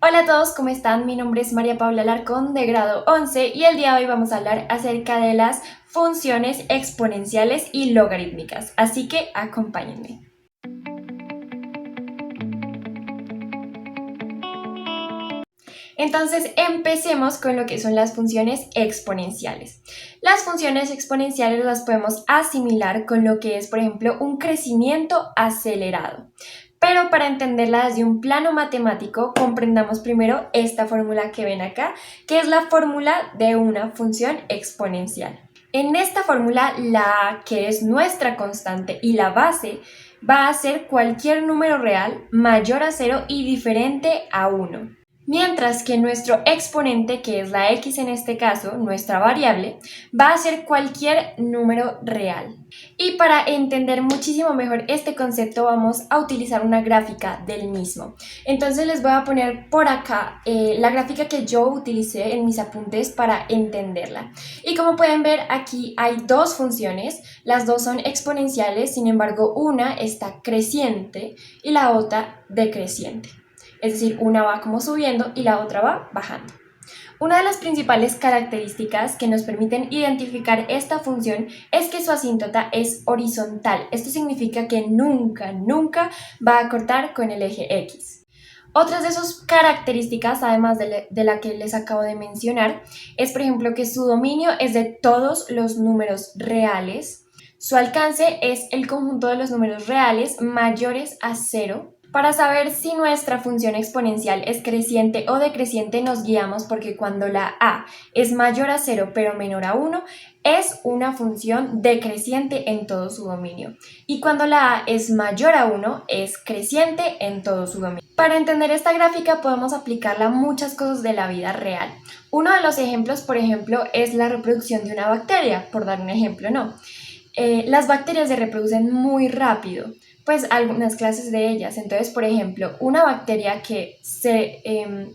Hola a todos, ¿cómo están? Mi nombre es María Paula Alarcón de grado 11 y el día de hoy vamos a hablar acerca de las funciones exponenciales y logarítmicas, así que acompáñenme. Entonces empecemos con lo que son las funciones exponenciales. Las funciones exponenciales las podemos asimilar con lo que es, por ejemplo, un crecimiento acelerado. Pero para entenderla desde un plano matemático, comprendamos primero esta fórmula que ven acá, que es la fórmula de una función exponencial. En esta fórmula, la que es nuestra constante y la base va a ser cualquier número real mayor a 0 y diferente a 1. Mientras que nuestro exponente, que es la x en este caso, nuestra variable, va a ser cualquier número real. Y para entender muchísimo mejor este concepto vamos a utilizar una gráfica del mismo. Entonces les voy a poner por acá la gráfica que yo utilicé en mis apuntes para entenderla. Y como pueden ver, aquí hay dos funciones, las dos son exponenciales, sin embargo una está creciente y la otra decreciente. Es decir, una va como subiendo y la otra va bajando. Una de las principales características que nos permiten identificar esta función es que su asíntota es horizontal. Esto significa que nunca va a cortar con el eje X. Otras de sus características, además de la que les acabo de mencionar, es por ejemplo que su dominio es de todos los números reales. Su alcance es el conjunto de los números reales mayores a 0. Para saber si nuestra función exponencial es creciente o decreciente nos guiamos porque cuando la a es mayor a 0 pero menor a 1 es una función decreciente en todo su dominio y cuando la a es mayor a 1 es creciente en todo su dominio. Para entender esta gráfica podemos aplicarla a muchas cosas de la vida real. Uno de los ejemplos, por ejemplo, es la reproducción de una bacteria, por dar un ejemplo, ¿no? Las bacterias se reproducen muy rápido, pues algunas clases de ellas. Entonces, por ejemplo, una bacteria que se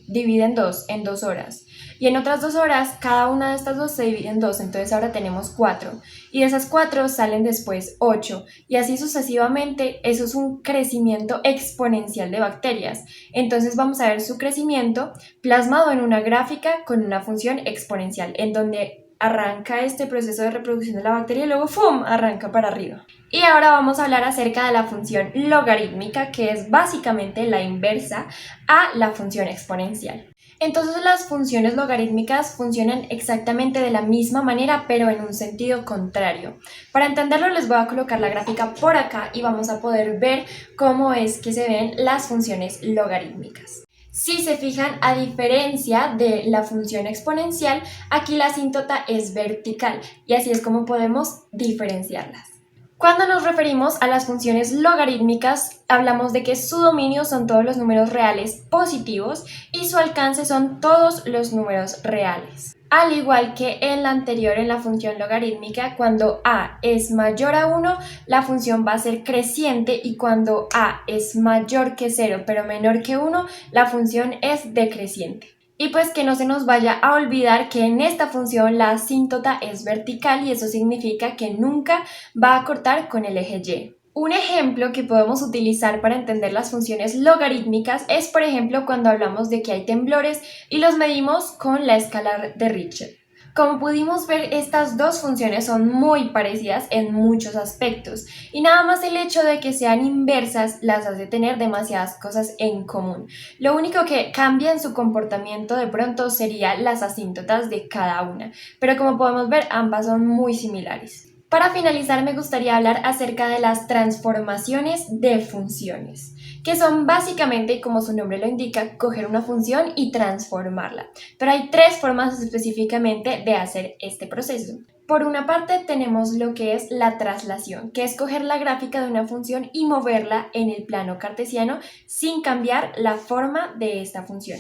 divide en dos horas y en otras 2 horas, cada una de estas dos se divide en dos, entonces ahora tenemos 4 y de esas 4 salen después 8 y así sucesivamente. Eso es un crecimiento exponencial de bacterias. Entonces vamos a ver su crecimiento plasmado en una gráfica con una función exponencial en donde arranca este proceso de reproducción de la bacteria y luego ¡fum!, arranca para arriba. Y ahora vamos a hablar acerca de la función logarítmica, que es básicamente la inversa a la función exponencial. Entonces las funciones logarítmicas funcionan exactamente de la misma manera, pero en un sentido contrario. Para entenderlo les voy a colocar la gráfica por acá y vamos a poder ver cómo es que se ven las funciones logarítmicas. Si se fijan, a diferencia de la función exponencial, aquí la asíntota es vertical y así es como podemos diferenciarlas. Cuando nos referimos a las funciones logarítmicas, hablamos de que su dominio son todos los números reales positivos y su alcance son todos los números reales. Al igual que en la anterior, en la función logarítmica, cuando a es mayor a 1, la función va a ser creciente y cuando a es mayor que 0 pero menor que 1, la función es decreciente. Y pues que no se nos vaya a olvidar que en esta función la asíntota es vertical y eso significa que nunca va a cortar con el eje Y. Un ejemplo que podemos utilizar para entender las funciones logarítmicas es, por ejemplo, cuando hablamos de que hay temblores y los medimos con la escala de Richter. Como pudimos ver, estas dos funciones son muy parecidas en muchos aspectos y nada más el hecho de que sean inversas las hace tener demasiadas cosas en común. Lo único que cambia en su comportamiento de pronto sería las asíntotas de cada una, pero como podemos ver, ambas son muy similares. Para finalizar, me gustaría hablar acerca de las transformaciones de funciones, que son básicamente, como su nombre lo indica, coger una función y transformarla. Pero hay 3 formas específicamente de hacer este proceso. Por una parte tenemos lo que es la traslación, que es coger la gráfica de una función y moverla en el plano cartesiano sin cambiar la forma de esta función.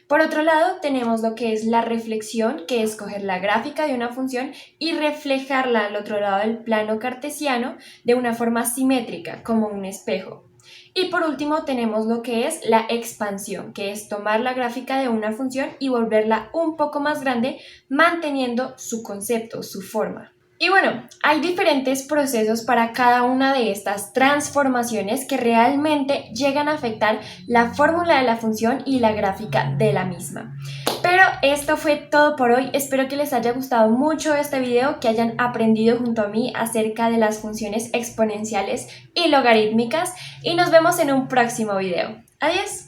Por otro lado tenemos lo que es la reflexión, que es coger la gráfica de una función y reflejarla al otro lado del plano cartesiano de una forma simétrica, como un espejo. Y por último tenemos lo que es la expansión, que es tomar la gráfica de una función y volverla un poco más grande manteniendo su concepto, su forma. Y bueno, hay diferentes procesos para cada una de estas transformaciones que realmente llegan a afectar la fórmula de la función y la gráfica de la misma. Pero esto fue todo por hoy, espero que les haya gustado mucho este video, que hayan aprendido junto a mí acerca de las funciones exponenciales y logarítmicas y nos vemos en un próximo video. Adiós.